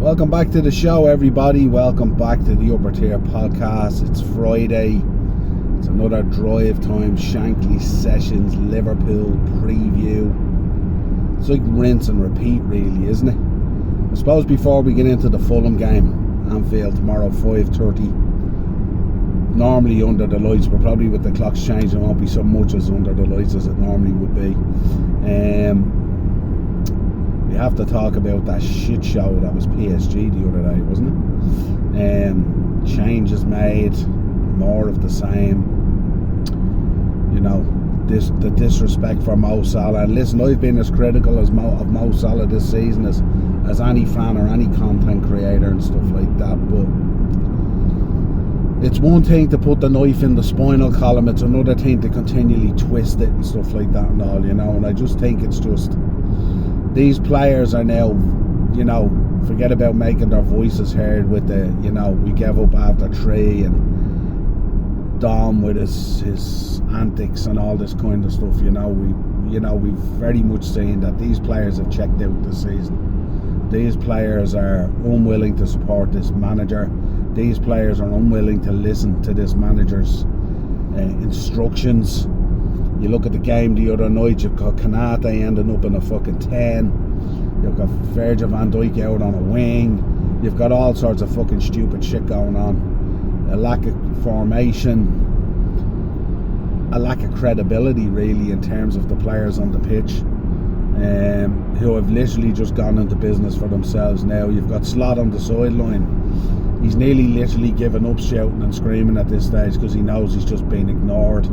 Welcome back to the show, everybody. Welcome back to the Upper Tier Podcast. It's Friday. It's another drive time Shankly Sessions Liverpool preview. It's like rinse and repeat, really, isn't it? I suppose before we get into the Fulham game, Anfield tomorrow, 5:30. Normally under the lights, but probably with the clocks changing, it won't be so much as under the lights as it normally would be. We have to talk about that shit show that was PSG the other day, wasn't it? Changes made, more of the same. You know, the disrespect for Mo Salah. And listen, I've been as critical of Mo Salah this season as any fan or any content creator and stuff like that. But it's one thing to put the knife in the spinal column, it's another thing to continually twist it and stuff like that and all, you know. And I just think it's just, these players are now, you know, forget about making their voices heard with the, you know, we gave up after 3 and Dom with his antics and all this kind of stuff, you know. We've very much seen that these players have checked out this season. These players are unwilling to support this manager. These players are unwilling to listen to this manager's instructions. You look at the game the other night, you've got Kanate ending up in a fucking 10. You've got Virgil van Dijk out on a wing. You've got all sorts of fucking stupid shit going on. A lack of formation. A lack of credibility, really, in terms of the players on the pitch. Who have literally just gone into business for themselves now. You've got Slot on the sideline. He's nearly literally given up shouting and screaming at this stage because he knows he's just been ignored.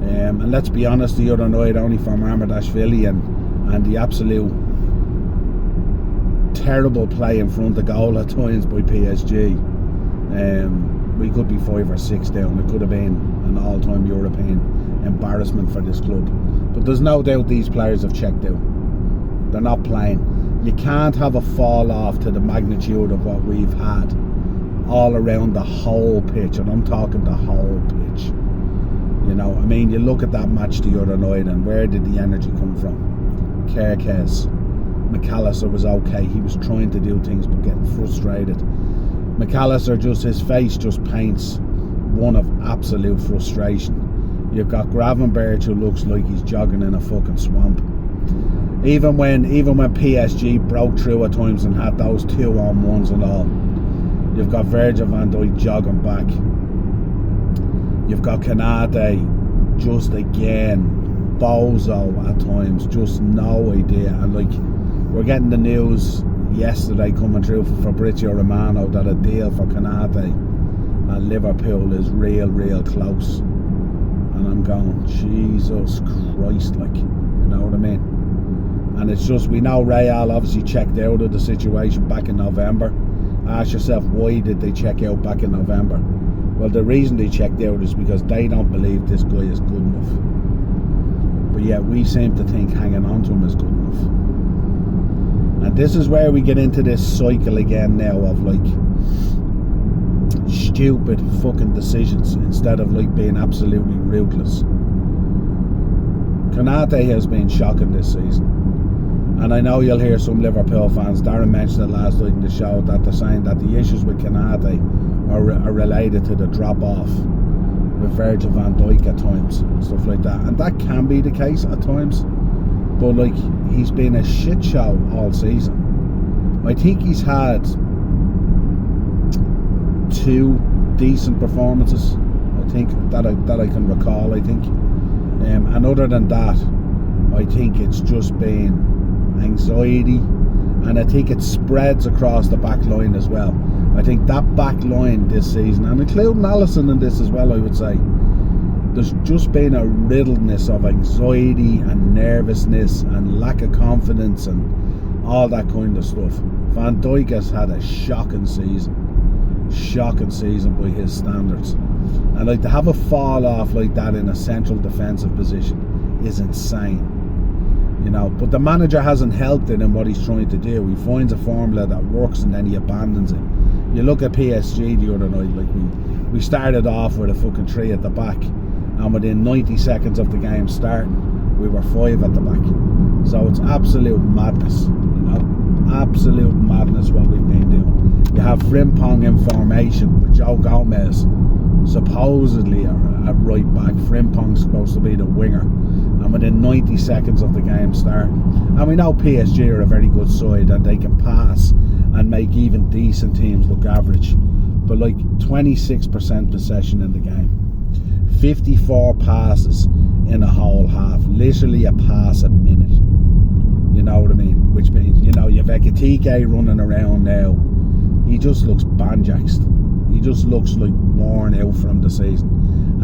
And let's be honest, the other night, only from Armadashvili and the absolute terrible play in front of goal at times by PSG, we could be 5 or 6 down. It could have been an all-time European embarrassment for this club. But there's no doubt these players have checked out. They're not playing. You can't have a fall off to the magnitude of what we've had all around the whole pitch, and I'm talking the whole pitch. You know, I mean, you look at that match the other night, and where did the energy come from? Kerkez. McAllister was okay. He was trying to do things but getting frustrated. McAllister, just his face just paints one of absolute frustration. You've got Gravenberch, who looks like he's jogging in a fucking swamp. Even when PSG broke through at times and had those 2-on-1s and all, you've got Virgil van Dijk jogging back. You've got Kanate just again bozo at times, just no idea. And like, we're getting the news yesterday coming through from Fabrizio Romano that a deal for Kanate at Liverpool is real close. And I'm going, Jesus Christ, like, you know what I mean? And it's just, we know Real obviously checked out of the situation back in November. Ask yourself, why did they check out back in November? Well, the reason they checked out is because they don't believe this guy is good enough. But yet we seem to think hanging on to him is good enough. And this is where we get into this cycle again now of like stupid fucking decisions instead of like being absolutely ruthless. Kanate has been shocking this season. And I know you'll hear some Liverpool fans, Darren mentioned it last night in the show, that they're saying that the issues with Kanate are related to the drop-off with Virgil van Dijk at times, stuff like that. And that can be the case at times. But like, he's been a shit show all season. I think he's had 2 decent performances, I think, that I can recall, I think. And other than that, I think it's just been anxiety, and I think it spreads across the back line as well. I think that back line this season, and including Alisson in this as well, I would say, there's just been a riddledness of anxiety and nervousness and lack of confidence and all that kind of stuff. Van Dijk has had a shocking season by his standards, and like, to have a fall off like that in a central defensive position is insane. You know, but the manager hasn't helped it in what he's trying to do. He finds a formula that works and then he abandons it. You look at PSG the other night, like we started off with a fucking 3 at the back, and within 90 seconds of the game starting, we were 5 at the back. So it's absolute madness, you know, absolute madness what we've been doing. You have Frimpong in formation with Joe Gomez supposedly at right back. Frimpong's supposed to be the winger, and within 90 seconds of the game starting, and we know PSG are a very good side and they can pass and make even decent teams look average, but like 26% possession in the game, 54 passes in a whole half, literally a pass a minute, you know what I mean? Which means, you know, you have Ekitike running around now, he just looks banjaxed, he just looks like worn out from the season,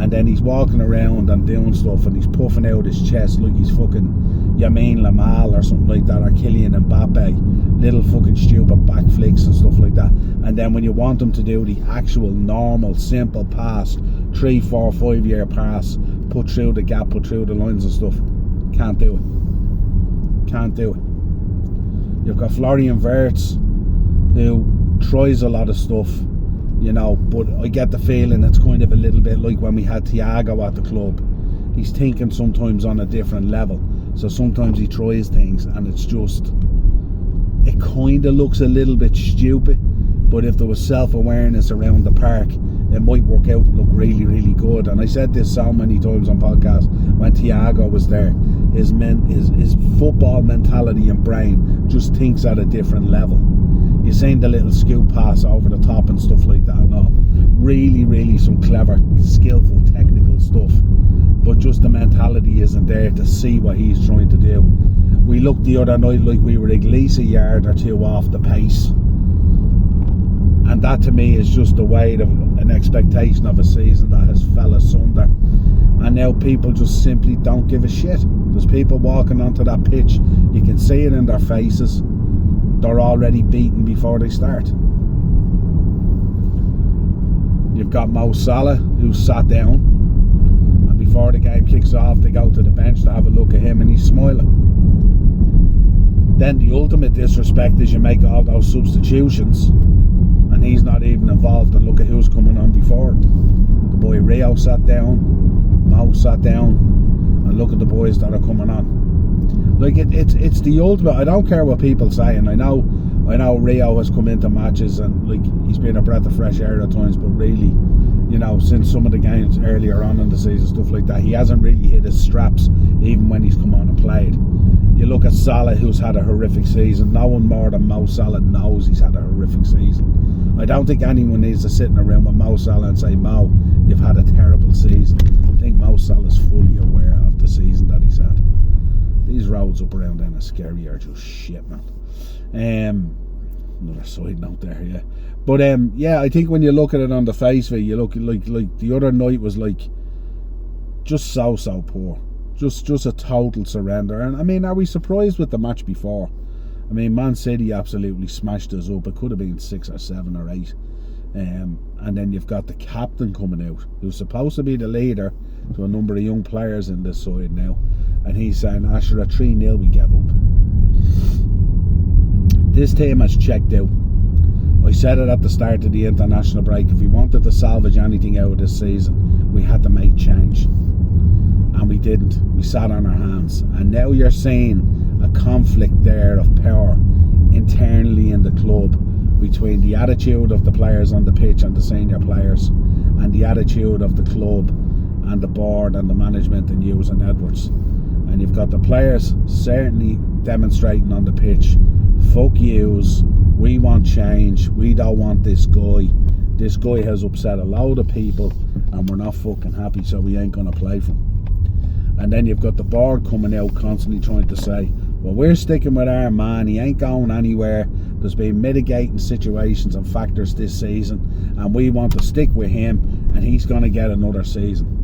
and then he's walking around and doing stuff and he's puffing out his chest like he's fucking Yamin Lamal or something like that, or Kylian Mbappe, little fucking stupid back flicks and stuff like that. And then when you want him to do the actual normal simple pass, 3, 4, 5 year pass, put through the gap, put through the lines and stuff, can't do it. You've got Florian Wirtz, who tries a lot of stuff, you know, but I get the feeling it's kind of a little bit like when we had Thiago at the club. He's thinking sometimes on a different level, so sometimes he tries things and it's just, it kind of looks a little bit stupid, but if there was self-awareness around the park, it might work out and look really, really good. And I said this so many times on podcasts when Thiago was there, his football mentality and brain just thinks at a different level. You've seen the little scoop pass over the top and stuff like that and all. Really, really some clever, skillful, technical stuff. But just the mentality isn't there to see what he's trying to do. We looked the other night like we were at least a yard or two off the pace. And that to me is just the weight of an expectation of a season that has fell asunder. And now people just simply don't give a shit. There's people walking onto that pitch, you can see it in their faces. They're already beaten before they start. You've got Mo Salah, who's sat down, and before the game kicks off they go to the bench to have a look at him and he's smiling. Then the ultimate disrespect is you make all those substitutions and he's not even involved, and look at who's coming on before him. The boy Rio sat down, Mo sat down, and look at the boys that are coming on. Like it's the ultimate. I don't care what people say, and I know Rio has come into matches and like he's been a breath of fresh air at times, but really, you know, since some of the games earlier on in the season, stuff like that, he hasn't really hit his straps even when he's come on and played. You look at Salah, who's had a horrific season. No one more than Mo Salah knows he's had a horrific season. I don't think anyone needs to sit in a room with Mo Salah and say, Mo, you've had a terrible season. I think Mo Salah's fully aware of the season that he's had. These roads up around Enniskerry are just shit, man. Another side note there, yeah. But yeah, I think when you look at it on the face of it, you look like the other night was like just so poor. Just a total surrender. And I mean, are we surprised with the match before? I mean, Man City absolutely smashed us up. It could have been 6 or 7 or 8. And then you've got the captain coming out, who's supposed to be the leader to a number of young players in this side now, and he's saying, Asher, at 3-0 we gave up. This team has checked out. I said it at the start of the international break, if we wanted to salvage anything out of this season, we had to make change, and we didn't. We sat on our hands, and now you're seeing a conflict there of power internally in the club between the attitude of the players on the pitch and the senior players, and the attitude of the club and the board and the management and Hughes and Edwards. And you've got the players certainly demonstrating on the pitch, fuck Hughes, we want change, we don't want this guy. This guy has upset a load of people and we're not fucking happy, so we ain't going to play for him. And then you've got the board coming out constantly trying to say, well, we're sticking with our man, he ain't going anywhere, there's been mitigating situations and factors this season, and we want to stick with him and he's going to get another season.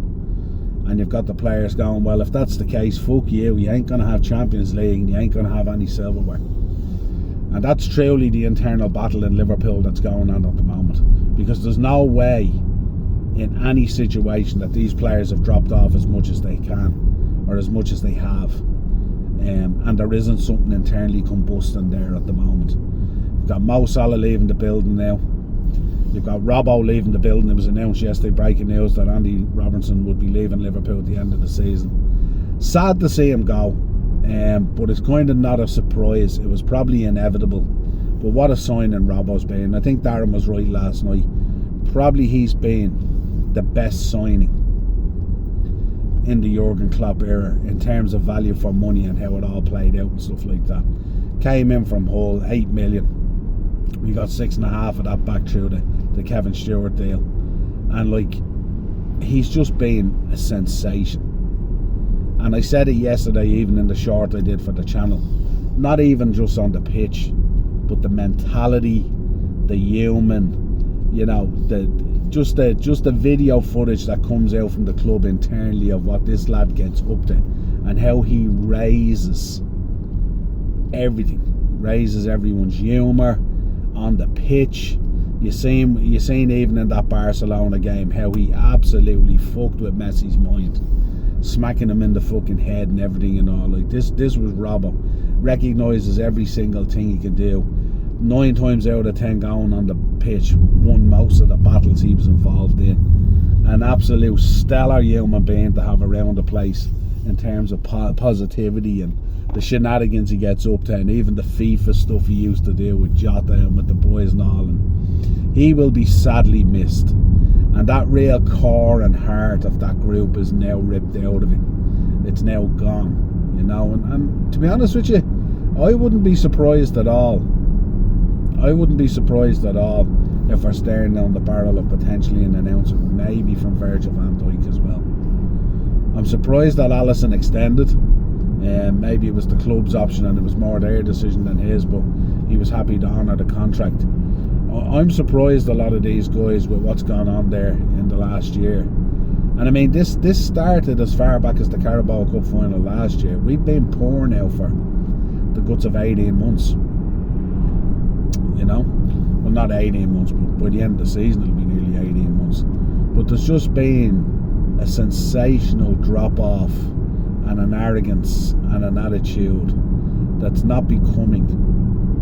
And you've got the players going, well, if that's the case, fuck you ain't going to have Champions League and you ain't going to have any silverware. And that's truly the internal battle in Liverpool that's going on at the moment, because there's no way in any situation that these players have dropped off as much as they can or as much as they have, and there isn't something internally combusting there at the moment. You've got Mo Salah leaving the building now. You've got Robbo leaving the building. It was announced yesterday, breaking news, that Andy Robertson would be leaving Liverpool at the end of the season. Sad to see him go. But it's kind of not a surprise. It was probably inevitable. But what a signing Robbo's been. I think Darren was right last night. Probably he's been the best signing in the Jurgen Klopp era in terms of value for money and how it all played out and stuff like that. Came in from Hull, 8 million. We got 6.5 of that back through the Kevin Stewart deal. And like, he's just been a sensation. And I said it yesterday, even in the short I did for the channel. Not even just on the pitch, but the mentality, the human, you know, just the video footage that comes out from the club internally of what this lad gets up to and how he raises everything. Raises everyone's humour on the pitch. You seen even in that Barcelona game how he absolutely fucked with Messi's mind, smacking him in the fucking head and everything and all. Like this was Robbo. Recognises every single thing he can do. 9 times out of 10 going on the pitch, won most of the battles he was involved in. An absolute stellar human being to have around the place in terms of positivity and the shenanigans he gets up to, and even the FIFA stuff he used to do with Jota and with the boys and all. And he will be sadly missed. And that real core and heart of that group is now ripped out of it. It's now gone, you know. And to be honest with you, I wouldn't be surprised at all. I wouldn't be surprised at all if we're staring down the barrel of potentially an announcement, maybe from Virgil van Dijk as well. I'm surprised that Alisson extended. Maybe it was the club's option and it was more their decision than his, but he was happy to honour the contract. I'm surprised a lot of these guys with what's gone on there in the last year. And I mean, this started as far back as the Carabao Cup final last year. We've been poor now for the guts of 18 months. You know? Well, not 18 months, but by the end of the season it'll be nearly 18 months. But there's just been a sensational drop-off and an arrogance and an attitude that's not becoming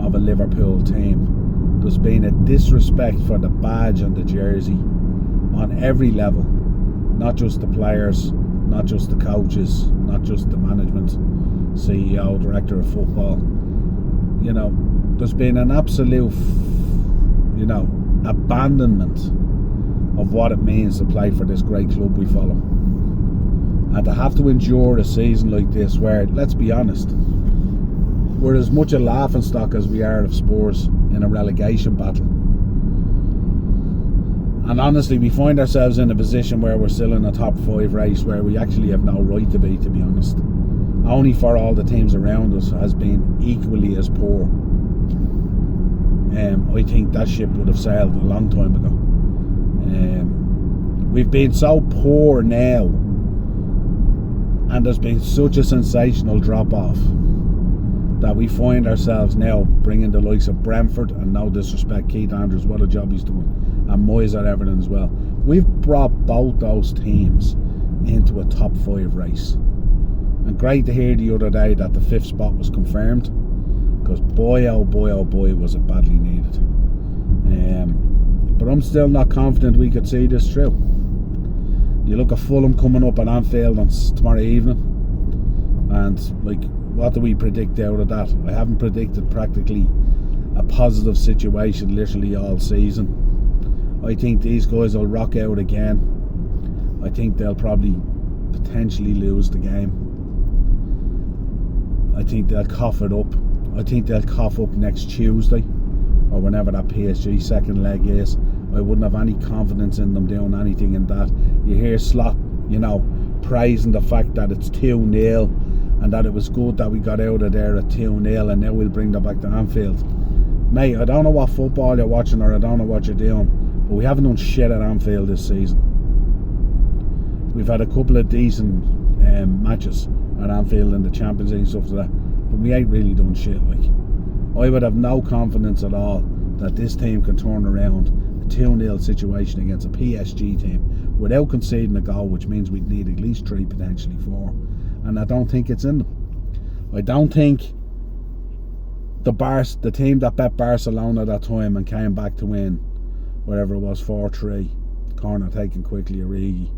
of a Liverpool team. There's been a disrespect for the badge and the jersey on every level. Not just the players, not just the coaches, not just the management, CEO, director of football. You know, there's been an absolute, you know, abandonment of what it means to play for this great club we follow. And to have to endure a season like this where, let's be honest, we're as much a laughingstock as we are of Spurs in a relegation battle. And honestly, we find ourselves in a position where we're still in a top 5 race where we actually have no right to be honest. Only for all the teams around us has been equally as poor. I think that ship would have sailed a long time ago. We've been so poor now, and there's been such a sensational drop-off that we find ourselves now bringing the likes of Brentford, and no disrespect, Keith Andrews, what a job he's doing, and Moyes at Everton as well. We've brought both those teams into a top 5 race. And great to hear the other day that the 5th spot was confirmed, because boy oh boy was it badly needed. But I'm still not confident we could see this through. You look at Fulham coming up at Anfield on tomorrow evening, and like, what do we predict out of that? I haven't predicted practically a positive situation literally all season. I think these guys will rock out again. I think they'll probably potentially lose the game. I think they'll cough it up. I think they'll cough up next Tuesday or whenever that PSG second leg is. I wouldn't have any confidence in them doing anything in that. You hear Slot, you know, praising the fact that it's 2-0 and that it was good that we got out of there at 2-0 and now we'll bring that back to Anfield. Mate, I don't know what football you're watching or I don't know what you're doing, but we haven't done shit at Anfield this season. We've had a couple of decent matches at Anfield in the Champions League and stuff like that, but we ain't really done shit. Like, I would have no confidence at all that this team can turn around a 2-0 situation against a PSG team without conceding a goal, which means we'd need at least 3, potentially 4, and I don't think it's in them. I don't think the team that bet Barcelona that time and came back to win, whatever it was, 4-3, corner taken quickly, Origi,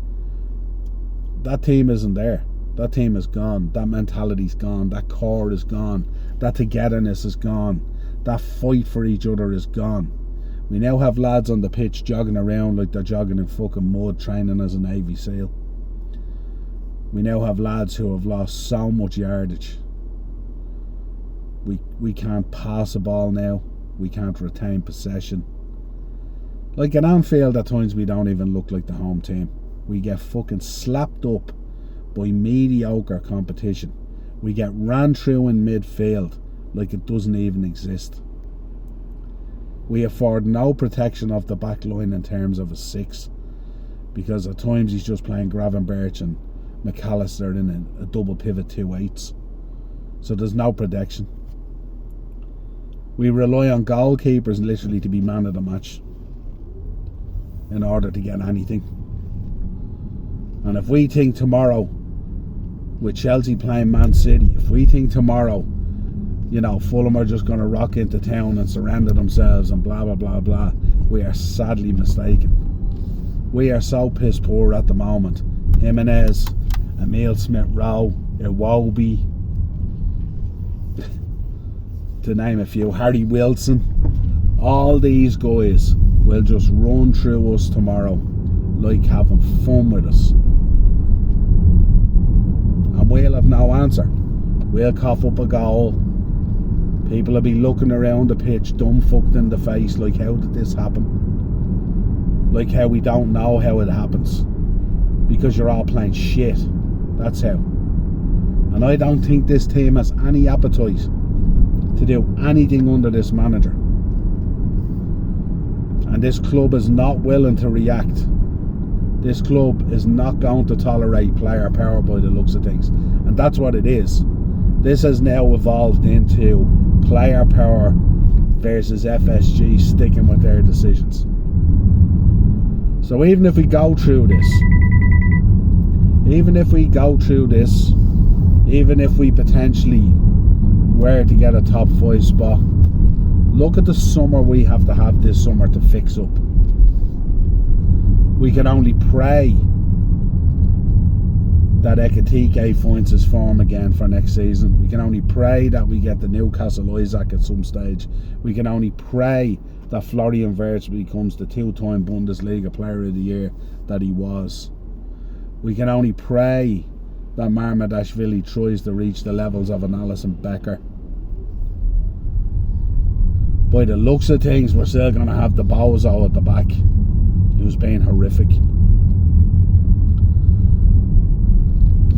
that team isn't there. That team is gone. That mentality's gone. That core is gone. That togetherness is gone. That fight for each other is gone. We now have lads on the pitch jogging around like they're jogging in fucking mud, training as a Navy SEAL. We now have lads who have lost so much yardage. We can't pass a ball now. We can't retain possession. Like at Anfield, at times we don't even look like the home team. We get fucking slapped up by mediocre competition. We get ran through in midfield like it doesn't even exist. We afford no protection of the back line in terms of a 6, because at times he's just playing Gravenberch and McAllister in a double pivot 2/8s. So there's no protection. We rely on goalkeepers literally to be man of the match in order to get anything. And if we think tomorrow, with Chelsea playing Man City, if we think tomorrow, Fulham are just going to rock into town and surrender themselves and blah, blah, blah, blah, we are sadly mistaken. We are so piss poor at the moment. Jimenez, Emile Smith-Rowe, Iwobi, to name a few, Harry Wilson, all these guys will just run through us tomorrow like having fun with us. And we'll have no answer. We'll cough up a goal. People will be looking around the pitch dumbfucked in the face like, how did this happen? Like how we don't know how it happens. Because you're all playing shit. That's how. And I don't think this team has any appetite to do anything under this manager. And this club is not willing to react. This club is not going to tolerate player power by the looks of things. And that's what it is. This has now evolved into player power versus FSG sticking with their decisions. So even if we go through this, even if we potentially were to get a top 5 spot, look at the summer we have to have this summer to fix up. We can only pray that Ekitike finds his form again for next season. We can only pray that we get the Newcastle Isaac at some stage. We can only pray that Florian Wirtz becomes the 2-time Bundesliga Player of the Year that he was. We can only pray that Marmadashvili tries to reach the levels of an Alisson Becker. By the looks of things, we're still going to have the Bozo at the back, who's being horrific.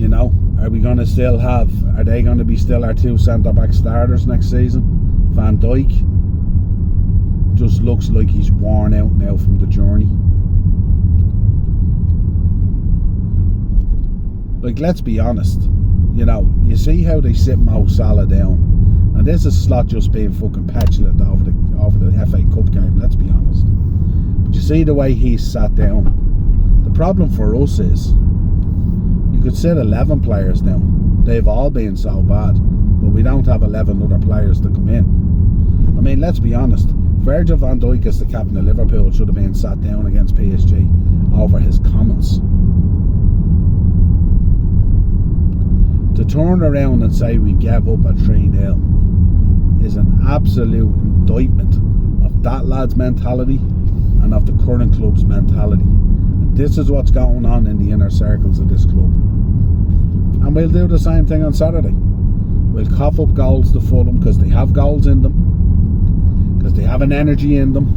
Are they going to be still our 2 centre-back starters next season? Van Dijk just looks like he's worn out now from the journey. Like, let's be honest, you see how they sit Mo Salah down, and this is Slot just being fucking petulant over the FA Cup game, let's be honest. But you see the way he's sat down. The problem for us is, you could sit 11 players now. They've all been so bad, but we don't have 11 other players to come in. I mean, let's be honest, Virgil van Dijk as the captain of Liverpool should have been sat down against PSG over his comments. To turn around and say we gave up at 3-0 is an absolute indictment of that lad's mentality and of the current club's mentality. And this is what's going on in the inner circles of this club. And we'll do the same thing on Saturday. We'll cough up goals to Fulham because they have goals in them, because they have an energy in them.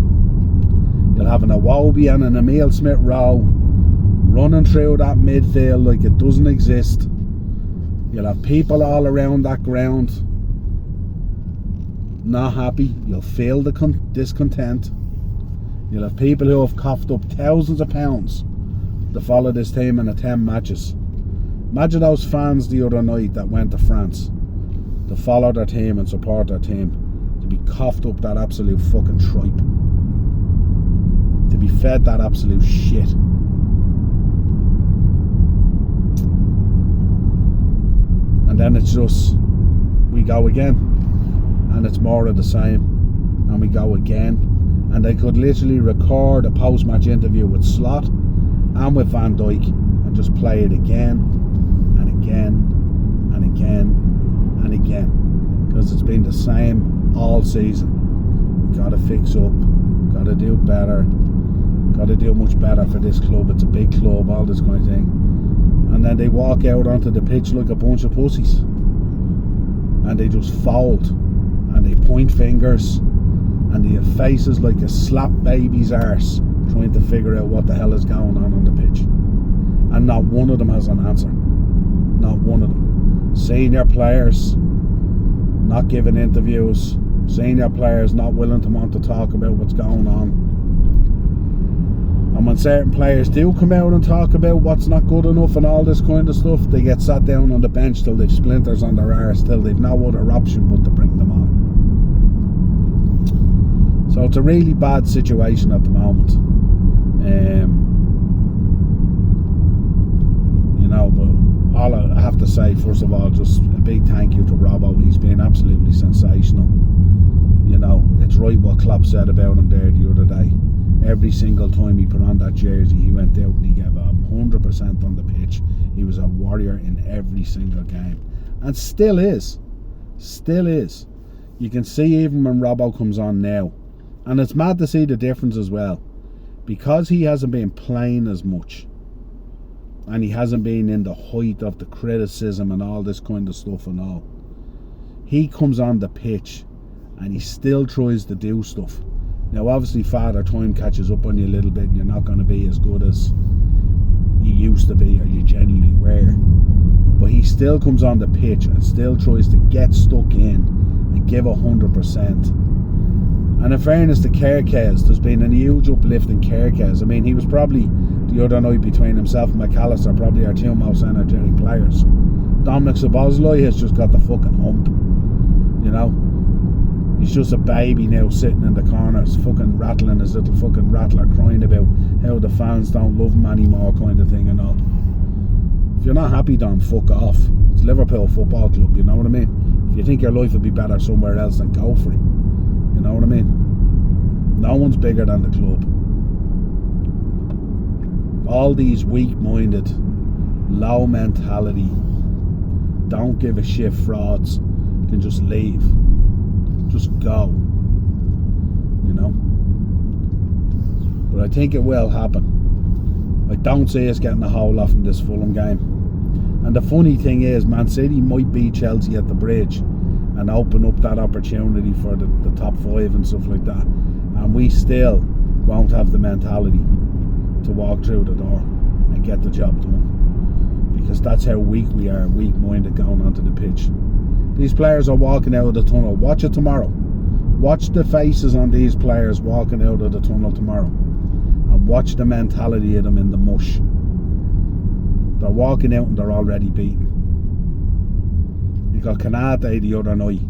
You'll have an Iwobi and an Emile Smith-Rowe running through that midfield like it doesn't exist. You'll have people all around that ground not happy. You'll feel the discontent. You'll have people who have coughed up thousands of pounds to follow this team and attend matches. Imagine those fans the other night that went to France to follow their team and support their team, to be coughed up that absolute fucking tripe, to be fed that absolute shit. And then it's just, we go again, and it's more of the same, and we go again. And they could literally record a post-match interview with Slot and with Van Dijk and just play it again and again and again and again, because it's been the same all season. We got to fix up, got to do better, got to do much better for this club. It's a big club, all this kind of thing. And then they walk out onto the pitch like a bunch of pussies, and they just fold, and they point fingers, and they have faces like a slap baby's arse, trying to figure out what the hell is going on the pitch. And not one of them has an answer. Not one of them. Senior players not giving interviews. Senior players not willing to want to talk about what's going on. And when certain players do come out and talk about what's not good enough and all this kind of stuff, they get sat down on the bench till they've splinters on their arse, till they've no other option but to bring them on. So it's a really bad situation at the moment. But all I have to say, first of all, just a big thank you to Robbo. He's been absolutely sensational. It's right what Klopp said about him there the other day. Every single time he put on that jersey, he went out and he gave 100% on the pitch. He was a warrior in every single game, and still is. You can see even when Robbo comes on now, and it's mad to see the difference as well, because he hasn't been playing as much, and he hasn't been in the height of the criticism and all this kind of stuff and all. He comes on the pitch and he still tries to do stuff. Now obviously Father Time catches up on you a little bit, and you're not going to be as good as you used to be, or you generally were, but he still comes on the pitch and still tries to get stuck in and give 100%. And in fairness to Kerkez, there's been a huge uplift in Kerkez. I mean, he was probably, the other night between himself and McAllister, probably our two most energetic players. Dominic Szoboszlai has just got the fucking hump. He's just a baby now, sitting in the corners, fucking rattling his little fucking rattler, crying about how the fans don't love him anymore, kind of thing and all. If you're not happy, Dom, fuck off. It's Liverpool Football Club, you know what I mean? If you think your life would be better somewhere else, then go for it. You know what I mean? No one's bigger than the club. All these weak-minded, low mentality, don't give a shit frauds can just leave. Just go. But I think it will happen. I don't see us getting a whole lot from this Fulham game. And the funny thing is, Man City might beat Chelsea at the bridge and open up that opportunity for the top 5 and stuff like that, and we still won't have the mentality to walk through the door and get the job done, because that's how weak we are, weak-minded going onto the pitch. These players are walking out of the tunnel. Watch it tomorrow. Watch the faces on these players walking out of the tunnel tomorrow, and watch the mentality of them in the mush. They're walking out and they're already beaten. You got Kanate the other night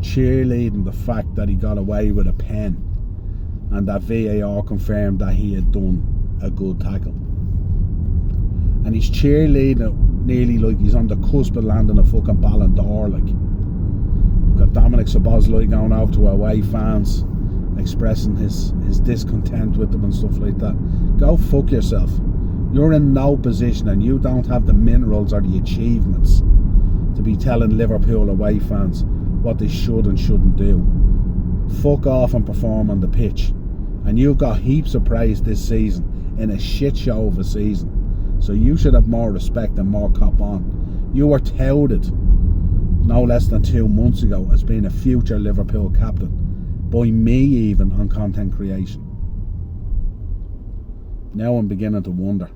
cheerleading the fact that he got away with a pen, and that VAR confirmed that he had done a good tackle. And he's cheerleading nearly like he's on the cusp of landing a fucking Ballon d'Or. Like, you've got Dominic Szoboszlai going over to away fans, expressing his discontent with them and stuff like that. Go fuck yourself. You're in no position, and you don't have the minerals or the achievements to be telling Liverpool away fans what they should and shouldn't do. Fuck off and perform on the pitch. And you've got heaps of praise this season in a shit show of a season. So you should have more respect and more cop on. You were touted no less than 2 months ago as being a future Liverpool captain, by me even, on content creation. Now I'm beginning to wonder.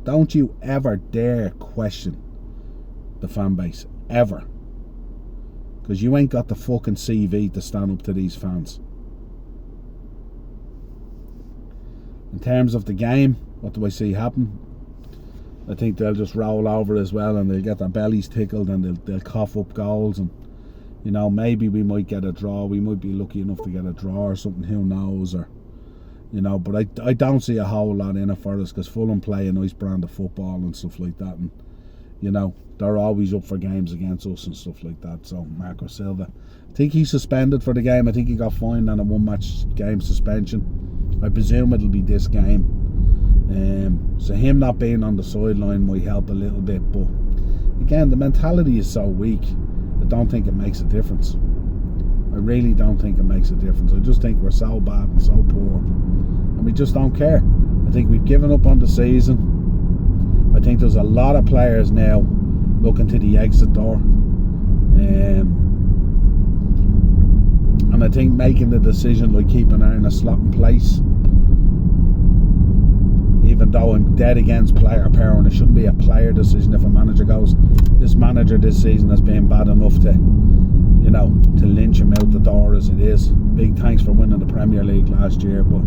Don't you ever dare question the fan base, ever, because you ain't got the fucking CV to stand up to these fans. In terms of the game, what do I see happen? I think they'll just roll over as well, and they'll get their bellies tickled, and they'll cough up goals, and maybe we might get a draw. We might be lucky enough to get a draw or something, who knows, or but I don't see a whole lot in it for us, because Fulham play a nice brand of football and stuff like that, and they're always up for games against us and stuff like that. So Marco Silva, I think he's suspended for the game. I think he got fined on a 1-match game suspension. I presume it'll be this game. So him not being on the sideline might help a little bit, but again, the mentality is so weak. I don't think it makes a difference. I really don't think it makes a difference. I just think we're so bad and so poor, and we just don't care. I think we've given up on the season. I think there's a lot of players now looking to the exit door, and I think making the decision like keeping her in a slot in place, even though I'm dead against player power and it shouldn't be a player decision if a manager goes, this manager this season has been bad enough to, you know, to lynch him out the door as it is. Big thanks for winning the Premier League last year, but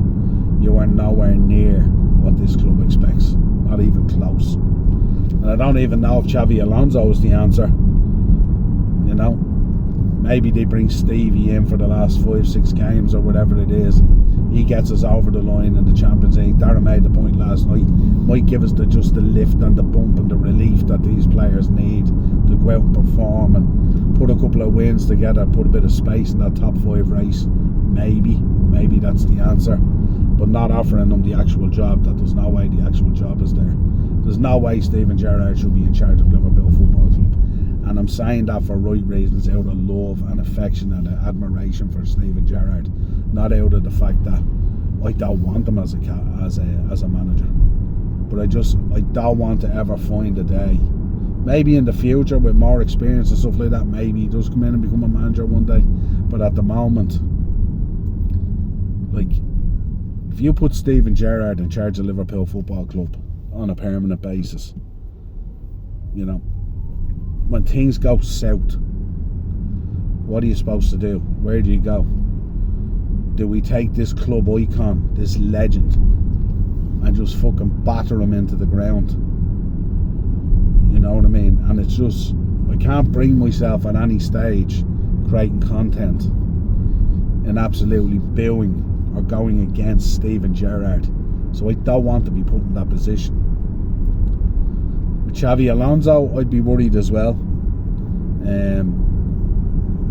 you are nowhere near what this club expects, not even close. And I don't even know if Xavi Alonso is the answer. You know, maybe they bring Stevie in for the last 5-6 games or whatever it is. He gets us over the line in the Champions League. Darren made the point last night. Might give us just the lift and the bump and the relief that these players need to go out and perform and put a couple of wins together, put a bit of space in that top 5 race. Maybe that's the answer. But not offering them the actual job. That there's no way the actual job is there. There's no way Steven Gerrard should be in charge of Liverpool Football Club. And I'm saying that for right reasons, out of love and affection and admiration for Steven Gerrard, not out of the fact that I don't want him as a manager. But I don't want to ever find a day. Maybe in the future with more experience and stuff like that, maybe he does come in and become a manager one day. But at the moment, like, if you put Steven Gerrard in charge of Liverpool Football Club on a permanent basis, you know, when things go south, what are you supposed to do? Where do you go? Do we take this club icon, this legend, and just fucking batter him into the ground? You know what I mean? And it's just, I can't bring myself at any stage creating content and absolutely booing or going against Steven Gerrard. So I don't want to be put in that position. With Xavi Alonso, I'd be worried as well.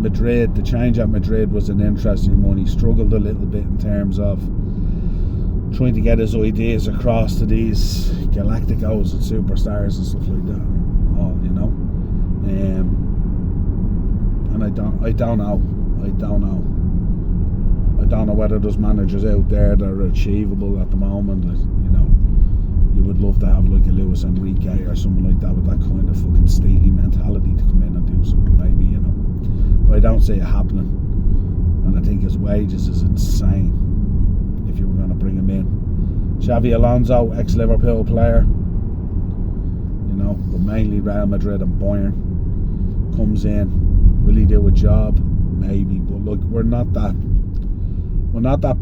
Madrid, the change at Madrid was an interesting one. He struggled a little bit in terms of trying to get his ideas across to these Galacticos and superstars and stuff like that. All, you know. And I don't know whether there's managers out there that are achievable at the moment. You know, you would love to have like a Luis Enrique or someone like that with that kind of fucking steely mentality to come in and do something, maybe, you know. But I don't see it happening, and I think his wages is insane if you were going to bring him in. Xavi Alonso, ex-Liverpool player, you know, but mainly Real Madrid and Bayern, comes in. Will he do a job? Maybe, but look, we're not that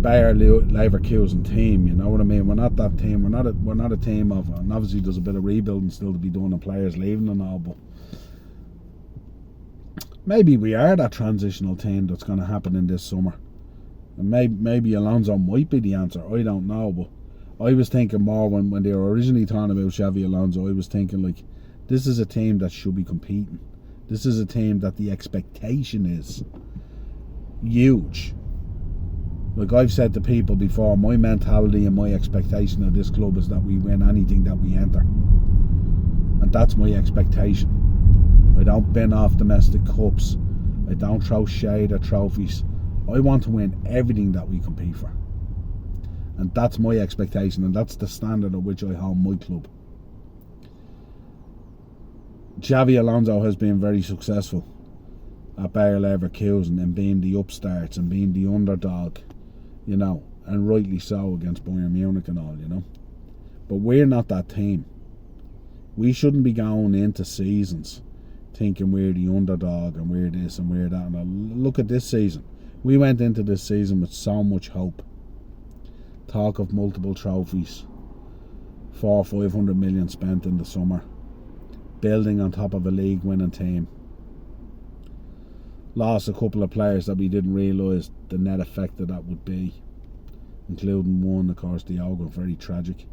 Bayer Leverkusen team, you know what I mean? We're not that team. We're not a team of, and obviously there's a bit of rebuilding still to be done and players leaving and all, but maybe we are that transitional team that's going to happen in this summer. And maybe Alonso might be the answer. I don't know, but I was thinking more when they were originally talking about Xavi Alonso, I was thinking like, this is a team that should be competing. This is a team that the expectation is huge. Like I've said to people before, my mentality and my expectation of this club is that we win anything that we enter. And that's my expectation. I don't bin off domestic cups. I don't throw shade at trophies. I want to win everything that we compete for. And that's my expectation, and that's the standard at which I hold my club. Xavi Alonso has been very successful at Bayer Leverkusen and being the upstarts and being the underdog, you know, and rightly so against Bayern Munich and all, you know. But we're not that team. We shouldn't be going into seasons thinking we're the underdog and we're this and we're that. And look at this season. We went into this season with so much hope. Talk of multiple trophies. 400-500 million spent in the summer. Building on top of a league winning team. Lost a couple of players that we didn't realise the net effect that would be, including one, of course, Diogo, very tragic.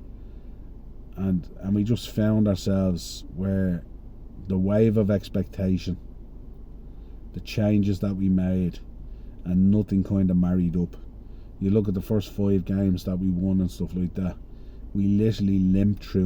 And we just found ourselves where the wave of expectation, the changes that we made, and nothing kind of married up. You look at the first 5 games that we won and stuff like that. we literally limped through